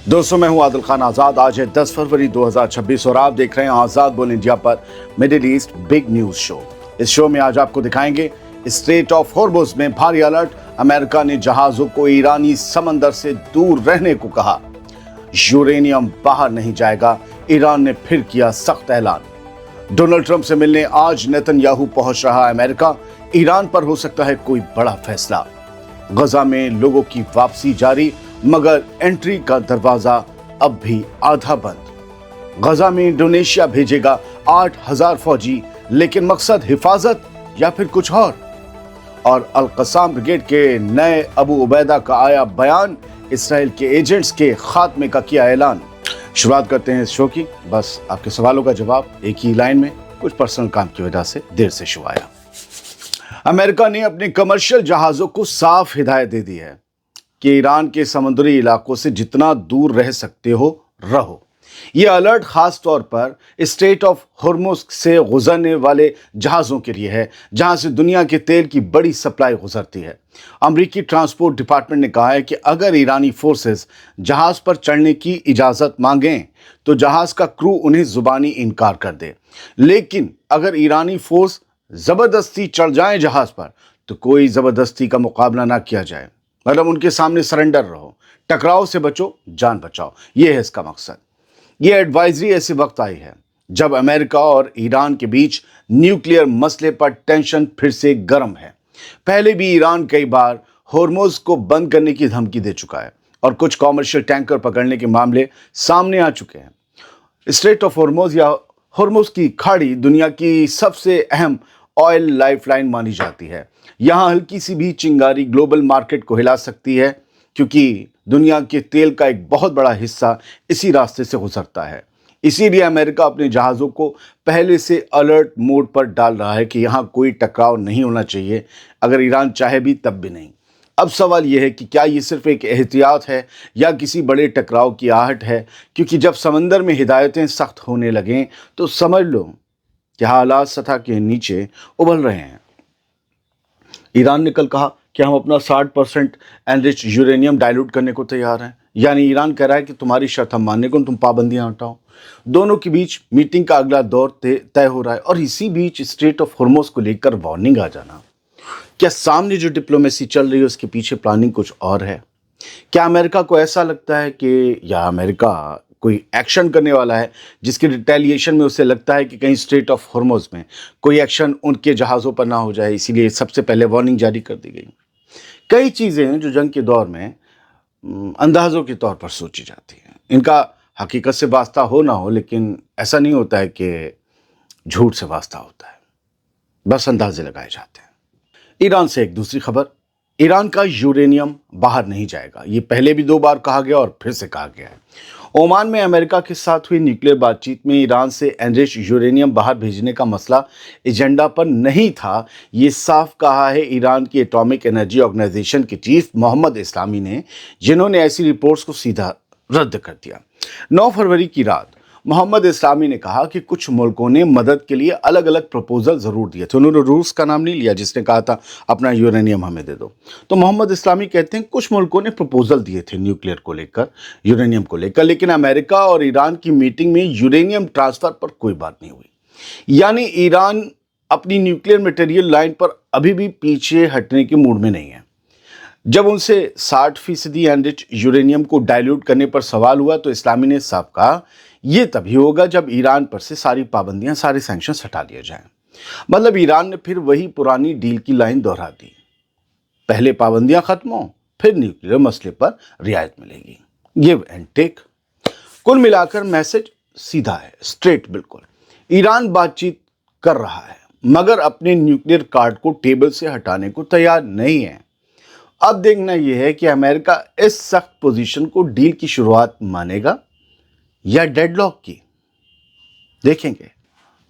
दोस्तों, मैं हूं आदिल खान आजाद। आज है 10 फरवरी 2026 और आप देख रहे हैं आजाद बोल इंडिया पर middle east big news show. इस शो में आज आपको दिखाएंगे स्ट्रेट ऑफ हॉर्मुज़ में भारी अलर्ट, अमेरिका ने जहाजों को ईरानी समंदर से दूर रहने को कहा, यूरेनियम बाहर नहीं जाएगा, ईरान ने फिर किया सख्त ऐलान। डोनाल्ड ट्रंप से मिलने आज नेतन्याहू पहुंच रहा अमेरिका, ईरान पर हो सकता है कोई बड़ा फैसला। गजा में लोगों की वापसी जारी, मगर एंट्री का दरवाजा अब भी आधा बंद। गजा में इंडोनेशिया भेजेगा 8,000 फौजी, लेकिन मकसद हिफाजत या फिर कुछ और अल कसाम ब्रिगेड के नए अबू उबैदा का आया बयान, इसराइल के एजेंट्स के खात्मे का किया ऐलान। शुरुआत करते हैं इस शो की। बस आपके सवालों का जवाब एक ही लाइन में, कुछ पर्सनल काम की वजह से देर से शो आया। अमेरिका ने अपने कमर्शियल जहाजों को साफ हिदायत दे दी है कि ईरान के समुद्री इलाकों से जितना दूर रह सकते हो रहो। यह अलर्ट खास तौर पर स्ट्रेट ऑफ हॉर्मुज़ से गुजरने वाले जहाज़ों के लिए है, जहां से दुनिया के तेल की बड़ी सप्लाई गुजरती है। अमेरिकी ट्रांसपोर्ट डिपार्टमेंट ने कहा है कि अगर ईरानी फोर्सेस जहाज पर चढ़ने की इजाज़त मांगें तो जहाज का क्रू उन्हें जुबानी इनकार कर दे, लेकिन अगर ईरानी फोर्स ज़बरदस्ती चढ़ जाए जहाज पर तो कोई ज़बरदस्ती का मुकाबला ना किया जाए। मतलब उनके सामने सरेंडर रहो, टकराव से बचो, जान बचाओ, यह है इसका मकसद। यह एडवाइजरी ऐसे वक्त आई है जब अमेरिका और ईरान के बीच न्यूक्लियर मसले पर टेंशन फिर से गर्म है। पहले भी ईरान कई बार हॉर्मुज़ को बंद करने की धमकी दे चुका है और कुछ कॉमर्शियल टैंकर पकड़ने के मामले सामने आ चुके हैं। स्ट्रेट ऑफ हॉर्मुज़ या हॉर्मुज़ की खाड़ी दुनिया की सबसे अहम ऑयल लाइफलाइन मानी जाती है। यहाँ हल्की सी भी चिंगारी ग्लोबल मार्केट को हिला सकती है, क्योंकि दुनिया के तेल का एक बहुत बड़ा हिस्सा इसी रास्ते से गुजरता है। इसीलिए अमेरिका अपने जहाज़ों को पहले से अलर्ट मोड पर डाल रहा है कि यहाँ कोई टकराव नहीं होना चाहिए, अगर ईरान चाहे भी तब भी नहीं। अब सवाल यह है कि क्या ये सिर्फ एक एहतियात है या किसी बड़े टकराव की आहट है, क्योंकि जब समंदर में हिदायतें सख्त होने लगें तो समझ लो कि हालात सतह के नीचे उबल रहे हैं। ईरान ने कल कहा कि हम अपना 60% एनरिच्ड यूरेनियम डाइल्यूट करने को तैयार हैं। यानी ईरान कह रहा है कि तुम्हारी शर्त हम मानने को, तुम पाबंदियां हटाओ। दोनों के बीच मीटिंग का अगला दौर तय हो रहा है और इसी बीच स्ट्रेट ऑफ हॉर्मुज़ को लेकर वार्निंग आ जाना। क्या सामने जो डिप्लोमेसी चल रही है उसके पीछे प्लानिंग कुछ और है? क्या अमेरिका को ऐसा लगता है कि या अमेरिका कोई एक्शन करने वाला है जिसके रिटेलिएशन में उसे लगता है कि कहीं स्ट्रेट ऑफ हॉर्मुज़ में कोई एक्शन उनके जहाज़ों पर ना हो जाए, इसीलिए सबसे पहले वार्निंग जारी कर दी गई। कई चीज़ें हैं जो जंग के दौर में अंदाज़ों के तौर पर सोची जाती हैं। इनका हकीकत से वास्ता हो ना हो, लेकिन ऐसा नहीं होता है कि झूठ से वास्ता होता है, बस अंदाजे लगाए जाते हैं। ईरान से एक दूसरी खबर, ईरान का यूरेनियम बाहर नहीं जाएगा। ये पहले भी 2 बार कहा गया और फिर से कहा गया है। ओमान में अमेरिका के साथ हुई न्यूक्लियर बातचीत में ईरान से एनरिच्ड यूरेनियम बाहर भेजने का मसला एजेंडा पर नहीं था, ये साफ कहा है ईरान की एटॉमिक एनर्जी ऑर्गेनाइजेशन के चीफ मोहम्मद इस्लामी ने, जिन्होंने ऐसी रिपोर्ट्स को सीधा रद्द कर दिया। 9 फरवरी की रात मोहम्मद इस्लामी ने कहा कि कुछ मुल्कों ने मदद के लिए अलग अलग प्रपोजल ज़रूर दिए थे। उन्होंने रूस का नाम नहीं लिया जिसने कहा था अपना यूरेनियम हमें दे दो। तो मोहम्मद इस्लामी कहते हैं कुछ मुल्कों ने प्रपोजल दिए थे न्यूक्लियर को लेकर, यूरेनियम को लेकर, लेकिन अमेरिका और ईरान की मीटिंग में यूरेनियम ट्रांसफ़र पर कोई बात नहीं हुई। यानी ईरान अपनी न्यूक्लियर मटेरियल लाइन पर अभी भी पीछे हटने के मूड में नहीं है। जब उनसे 60% एनरिच्ड यूरेनियम को डाइल्यूट करने पर सवाल हुआ तो इस्लामी ने साफ कहा यह तभी होगा जब ईरान पर से सारी पाबंदियां, सारे सैंक्शंस हटा लिए जाएं। मतलब ईरान ने फिर वही पुरानी डील की लाइन दोहरा दी, पहले पाबंदियां खत्म हो, फिर न्यूक्लियर मसले पर रियायत मिलेगी, गिव एंड टेक। कुल मिलाकर मैसेज सीधा है, स्ट्रेट बिल्कुल। ईरान बातचीत कर रहा है मगर अपने न्यूक्लियर कार्ड को टेबल से हटाने को तैयार नहीं है। अब देखना यह है कि अमेरिका इस सख्त पोजीशन को डील की शुरुआत मानेगा या डेडलॉक की, देखेंगे।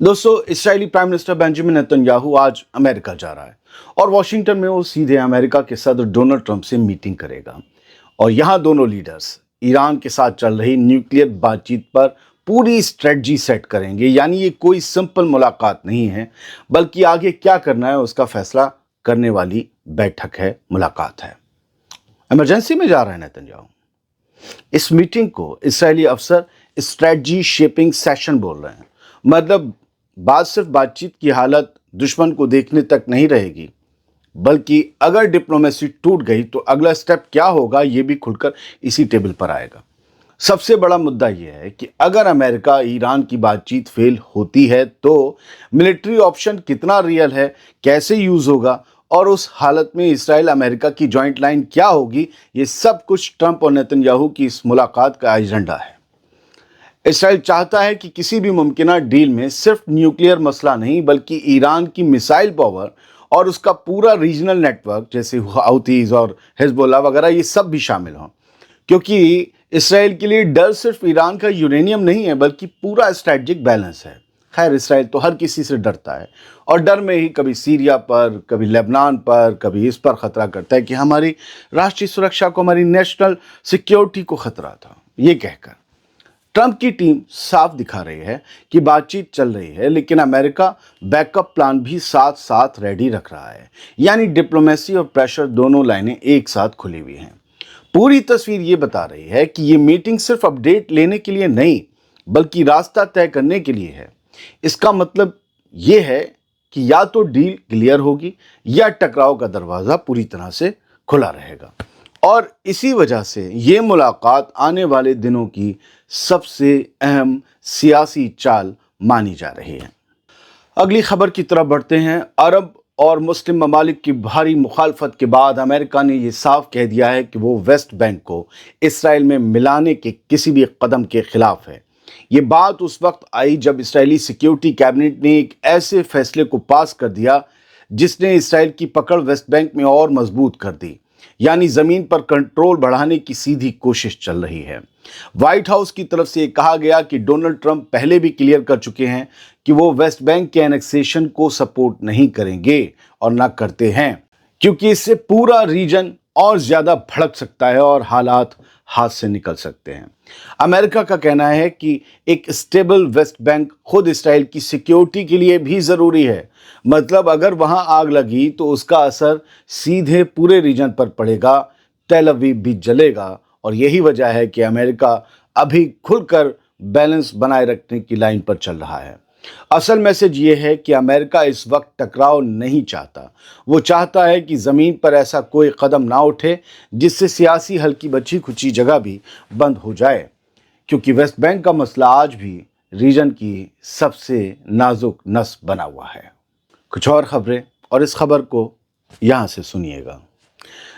दोस्तों, इस्राएली प्राइम मिनिस्टर बेंजामिन नेतन्याहू आज अमेरिका जा रहा है और वॉशिंगटन में वो सीधे अमेरिका के सदर डोनाल्ड ट्रंप से मीटिंग करेगा और यहाँ दोनों लीडर्स ईरान के साथ चल रही न्यूक्लियर बातचीत पर पूरी स्ट्रेटजी सेट करेंगे। यानी ये कोई सिंपल मुलाकात नहीं है, बल्कि आगे क्या करना है उसका फैसला करने वाली बैठक है, मुलाकात है। इमरजेंसी में जा रहे हैं नेतन्याहू। इस मीटिंग को इसराइली अफसर स्ट्रेटजी शेपिंग सेशन बोल रहे हैं। मतलब बात सिर्फ बातचीत की हालत दुश्मन को देखने तक नहीं रहेगी, बल्कि अगर डिप्लोमेसी टूट गई तो अगला स्टेप क्या होगा ये भी खुलकर इसी टेबल पर आएगा। सबसे बड़ा मुद्दा यह है कि अगर अमेरिका ईरान की बातचीत फेल होती है तो मिलिट्री ऑप्शन कितना रियल है, कैसे यूज होगा, और उस हालत में इसराइल अमेरिका की जॉइंट लाइन क्या होगी, ये सब कुछ ट्रंप और नेतन्याहू की इस मुलाकात का एजेंडा है। इसराइल चाहता है कि किसी भी मुमकिन डील में सिर्फ न्यूक्लियर मसला नहीं बल्कि ईरान की मिसाइल पावर और उसका पूरा रीजनल नेटवर्क जैसे हाउथीज और हिजबुल्लाह वगैरह ये सब भी शामिल हों, क्योंकि इसराइल के लिए डर सिर्फ ईरान का यूरेनियम नहीं है बल्कि पूरा स्ट्रेटजिक बैलेंस है। खैर, इसराइल तो हर किसी से डरता है और डर में ही कभी सीरिया पर, कभी लेबनान पर, कभी इस पर खतरा करता है कि हमारी राष्ट्रीय सुरक्षा को, हमारी नेशनल सिक्योरिटी को खतरा था। ये कहकर ट्रंप की टीम साफ दिखा रही है कि बातचीत चल रही है, लेकिन अमेरिका बैकअप प्लान भी साथ साथ रेडी रख रहा है। यानी डिप्लोमेसी और प्रेशर दोनों लाइनें एक साथ खुली हुई हैं। पूरी तस्वीर ये बता रही है कि ये मीटिंग सिर्फ अपडेट लेने के लिए नहीं बल्कि रास्ता तय करने के लिए है। इसका मतलब ये है कि या तो डील क्लियर होगी या टकराव का दरवाजा पूरी तरह से खुला रहेगा, और इसी वजह से ये मुलाकात आने वाले दिनों की सबसे अहम सियासी चाल मानी जा रही है। अगली खबर की तरफ बढ़ते हैं। अरब और मुस्लिम ममालिक की भारी मुखालफत के बाद अमेरिका ने यह साफ कह दिया है कि वो वेस्ट बैंक को इसराइल में मिलाने के किसी भी कदम के खिलाफ है। ये बात उस वक्त आई जब इसराइली सिक्योरिटी कैबिनेट ने एक ऐसे फैसले को पास कर दिया जिसने इसराइल की पकड़ वेस्ट बैंक में और मजबूत कर दी। यानी जमीन पर कंट्रोल बढ़ाने की सीधी कोशिश चल रही है। व्हाइट हाउस की तरफ से कहा गया कि डोनाल्ड ट्रंप पहले भी क्लियर कर चुके हैं कि वो वेस्ट बैंक के एनेक्सेशन को सपोर्ट नहीं करेंगे और ना करते हैं, क्योंकि इससे पूरा रीजन और ज्यादा भड़क सकता है और हालात हाथ से निकल सकते हैं। अमेरिका का कहना है कि एक स्टेबल वेस्ट बैंक खुद इसराइल की सिक्योरिटी के लिए भी जरूरी है। मतलब अगर वहां आग लगी तो उसका असर सीधे पूरे रीजन पर पड़ेगा, तेल अवीव भी जलेगा, और यही वजह है कि अमेरिका अभी खुलकर बैलेंस बनाए रखने की लाइन पर चल रहा है। असल मैसेज ये है कि अमेरिका इस वक्त टकराव नहीं चाहता। वो चाहता है कि ज़मीन पर ऐसा कोई कदम ना उठे जिससे सियासी हल की बची खुची जगह भी बंद हो जाए, क्योंकि वेस्ट बैंक का मसला आज भी रीजन की सबसे नाजुक नस बना हुआ है। कुछ और खबरें, और इस खबर को यहाँ से सुनिएगा।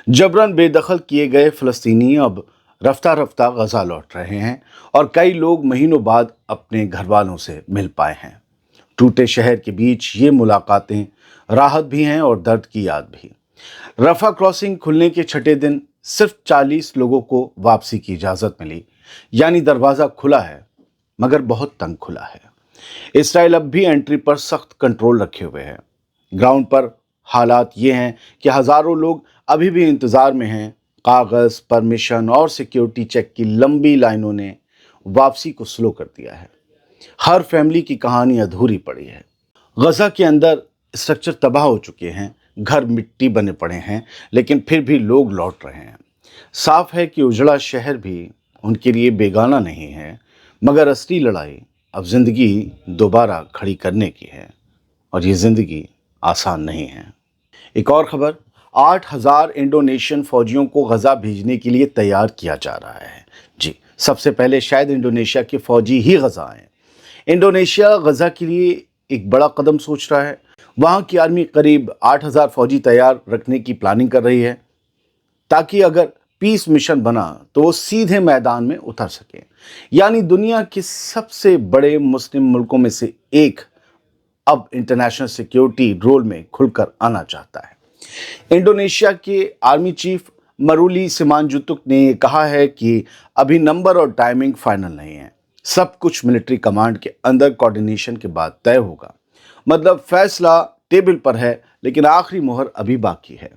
जबरन बेदखल किए गए फ़लस्तीनी अब रफ्ता रफ्ता गज़ा लौट रहे हैं और कई लोग महीनों बाद अपने घर वालों से मिल पाए हैं। टूटे शहर के बीच ये मुलाकातें राहत भी हैं और दर्द की याद भी। रफ़ा क्रॉसिंग खुलने के छठे दिन सिर्फ 40 लोगों को वापसी की इजाज़त मिली। यानी दरवाज़ा खुला है मगर बहुत तंग खुला है। इसराइल अब भी एंट्री पर सख्त कंट्रोल रखे हुए है। ग्राउंड पर हालात ये हैं कि हज़ारों लोग अभी भी इंतज़ार में हैं। कागज़, परमिशन और सिक्योरिटी चेक की लंबी लाइनों ने वापसी को स्लो कर दिया है। हर फैमिली की कहानी अधूरी पड़ी है। गज़ा के अंदर स्ट्रक्चर तबाह हो चुके हैं, घर मिट्टी बने पड़े हैं, लेकिन फिर भी लोग लौट रहे हैं। साफ है कि उजड़ा शहर भी उनके लिए बेगाना नहीं है, मगर असली लड़ाई अब ज़िंदगी दोबारा खड़ी करने की है, और ये ज़िंदगी आसान नहीं है। एक और खबर, 8,000 इंडोनेशियन फौजियों को गज़ा भेजने के लिए तैयार किया जा रहा है। जी, सबसे पहले शायद इंडोनेशिया के फौजी ही गज़ा आएँ। इंडोनेशिया गज़ा के लिए एक बड़ा कदम सोच रहा है। वहाँ की आर्मी करीब 8,000 फौजी तैयार रखने की प्लानिंग कर रही है, ताकि अगर पीस मिशन बना तो वो सीधे मैदान में उतर सके। यानी दुनिया के सबसे बड़े मुस्लिम मुल्कों में से एक अब इंटरनेशनल सिक्योरिटी रोल में खुलकर आना चाहता है। इंडोनेशिया के आर्मी चीफ मरूली सिमानजुतुक ने कहा है कि अभी नंबर और टाइमिंग फाइनल नहीं है। सब कुछ मिलिट्री कमांड के अंदर कोऑर्डिनेशन के बाद तय होगा। मतलब फैसला टेबल पर है, लेकिन आखिरी मोहर अभी बाकी है।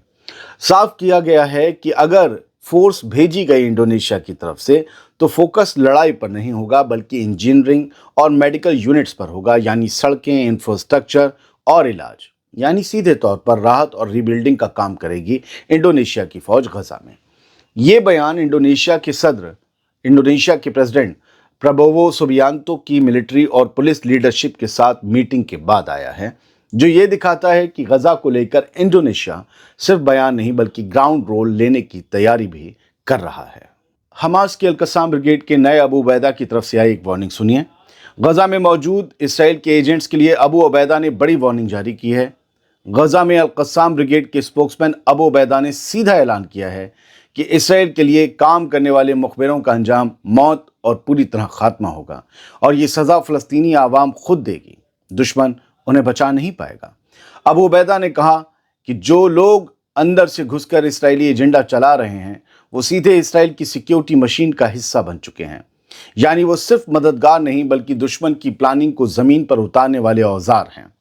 साफ किया गया है कि अगर फोर्स भेजी गई इंडोनेशिया की तरफ से तो फोकस लड़ाई पर नहीं होगा बल्कि इंजीनियरिंग और मेडिकल यूनिट्स पर होगा। यानी सड़कें, इंफ्रास्ट्रक्चर और इलाज। यानी सीधे तौर पर राहत और रीबिल्डिंग का काम करेगी इंडोनेशिया की फौज गज़ा में। ये बयान इंडोनेशिया के सदर इंडोनेशिया के प्रेसिडेंट प्रबोवो सुबियांतो की मिलिट्री और पुलिस लीडरशिप के साथ मीटिंग के बाद आया है, जो ये दिखाता है कि गजा को लेकर इंडोनेशिया सिर्फ बयान नहीं बल्कि ग्राउंड रोल लेने की तैयारी भी कर रहा है। हमास के अल-कस्साम ब्रिगेड के नए अबू उबैदा की तरफ से आई एक वार्निंग सुनिए। गजा में मौजूद इसराइल के एजेंट्स के लिए अबू उबैदा ने बड़ी वार्निंग जारी की है। गजा में अल-कस्साम ब्रिगेड के स्पोक्समैन अबू उबैदा ने सीधा ऐलान किया है कि इसराइल के लिए काम करने वाले मुखबिरों का अंजाम मौत और पूरी तरह खात्मा होगा और ये सज़ा फ़लस्तीनी आवाम खुद देगी, दुश्मन उन्हें बचा नहीं पाएगा। अबू उबैदा ने कहा कि जो लोग अंदर से घुसकर इसराइली एजेंडा चला रहे हैं वो सीधे इसराइल की सिक्योरिटी मशीन का हिस्सा बन चुके हैं, यानी वो सिर्फ मददगार नहीं बल्कि दुश्मन की प्लानिंग को ज़मीन पर उतारने वाले औजार हैं।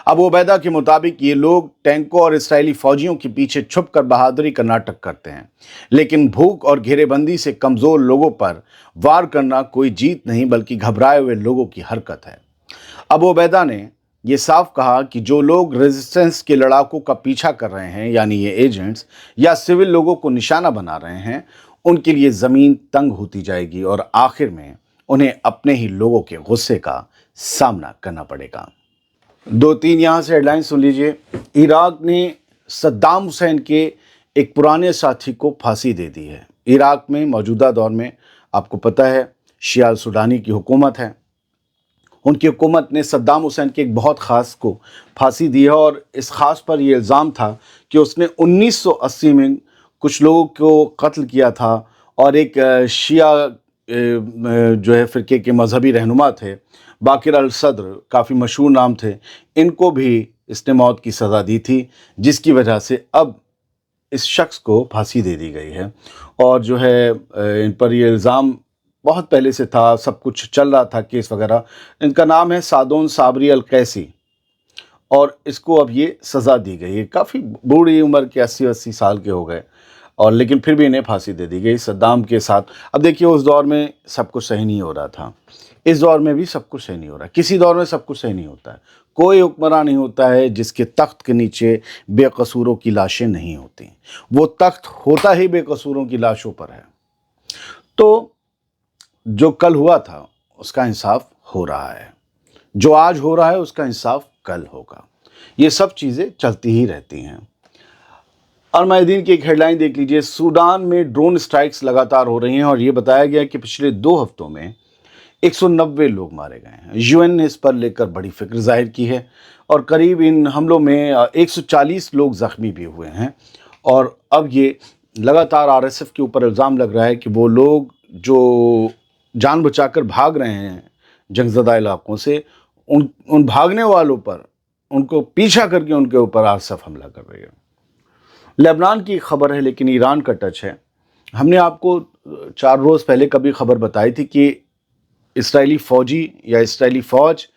अबू उबैदा के मुताबिक ये लोग टैंकों और इसराइली फौजियों के पीछे छुपकर बहादुरी का नाटक करते हैं, लेकिन भूख और घेरेबंदी से कमज़ोर लोगों पर वार करना कोई जीत नहीं बल्कि घबराए हुए लोगों की हरकत है। अबू उबैदा ने ये साफ कहा कि जो लोग रेजिस्टेंस के लड़ाकों का पीछा कर रहे हैं, यानी ये एजेंट्स या सिविल लोगों को निशाना बना रहे हैं, उनके लिए ज़मीन तंग होती जाएगी और आखिर में उन्हें अपने ही लोगों के गुस्से का सामना करना पड़ेगा। दो तीन यहाँ से हेडलाइन सुन लीजिए। इराक ने सद्दाम हुसैन के एक पुराने साथी को फांसी दे दी है। इराक में मौजूदा दौर में आपको पता है शिया अल सुडानी की हुकूमत है। उनकी हुकूमत ने सद्दाम हुसैन के एक बहुत ख़ास को फांसी दी है और इस ख़ास पर यह इल्ज़ाम था कि उसने 1980 में कुछ लोगों को कत्ल किया था और एक शिया जो है फ़िरके के मजहबी रहनुमा थे, बाकिर अल सद्र, काफ़ी मशहूर नाम थे, इनको भी इसने मौत की सज़ा दी थी, जिसकी वजह से अब इस शख्स को फांसी दे दी गई है। और जो है इन पर ये इल्ज़ाम बहुत पहले से था, सब कुछ चल रहा था, केस वगैरह। इनका नाम है सादोन साबरी अल कैसी और इसको अब ये सज़ा दी गई है। काफ़ी बूढ़ी उम्र के 80-80 साल के हो गए और लेकिन फिर भी इन्हें फांसी दे दी गई सद्दाम के साथ। अब देखिए उस दौर में सब कुछ सही नहीं हो रहा था, इस दौर में भी सब कुछ सही नहीं हो रहा। किसी दौर में सब कुछ सही नहीं होता है। कोई हुक्मरान नहीं होता है जिसके तख्त के नीचे बेकसूरों की लाशें नहीं होती। वो तख्त होता ही बेकसूरों की लाशों पर है। तो जो कल हुआ था उसका इंसाफ हो रहा है, जो आज हो रहा है उसका इंसाफ कल होगा। ये सब चीज़ें चलती ही रहती हैं। और माहिदीन की एक हेडलाइन देख लीजिए। सूडान में ड्रोन स्ट्राइक्स लगातार हो रही हैं और ये बताया गया कि पिछले 2 हफ्तों में 190 लोग मारे गए हैं। यूएन ने इस पर लेकर बड़ी फिक्र जाहिर की है और करीब इन हमलों में 140 लोग ज़ख्मी भी हुए हैं। और अब ये लगातार आरएसएफ के ऊपर इल्ज़ाम लग रहा है कि वो लोग जो जान बचाकर भाग रहे हैं जंगज़दा इलाकों से, उन भागने वालों पर उनको पीछा करके उनके ऊपर आरएसएफ हमला कर रही है। लेबनान की खबर है लेकिन ईरान का टच है। हमने आपको 4 रोज़ पहले कभी खबर बताई थी कि इसराइली फ़ौजी या इसराइली फ़ौज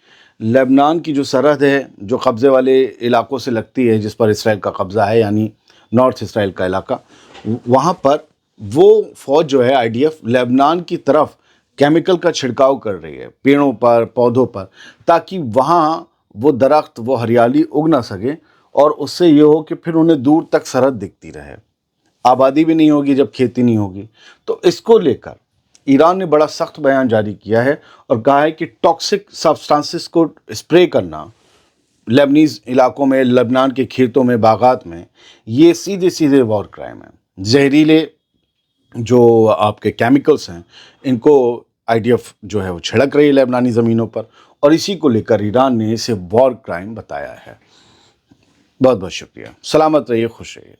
लेबनान की जो सरहद है, जो कब्ज़े वाले इलाकों से लगती है, जिस पर इसराइल का कब्ज़ा है, यानी नॉर्थ इसराइल का इलाका, वहाँ पर वो फ़ौज जो है आईडीएफ लेबनान की तरफ केमिकल का छिड़काव कर रही है पेड़ों पर, पौधों पर, ताकि वहाँ वो दरख्त, वो हरियाली उग ना सके और उससे ये हो कि फिर उन्हें दूर तक सरहद दिखती रहे। आबादी भी नहीं होगी जब खेती नहीं होगी। तो इसको लेकर ईरान ने बड़ा सख्त बयान जारी किया है और कहा है कि टॉक्सिक सब्सटेंसेस को स्प्रे करना लेबनीज़ इलाकों में, लेबनान के खेतों में, बागात में, ये सीधे सीधे वॉर क्राइम है। जहरीले जो आपके केमिकल्स हैं इनको आईडीएफ जो है वो छिड़क रही है लेबनानी ज़मीनों पर और इसी को लेकर ईरान ने इसे वॉर क्राइम बताया है। बहुत बहुत शुक्रिया। सलामत रहिए, खुश रहिए।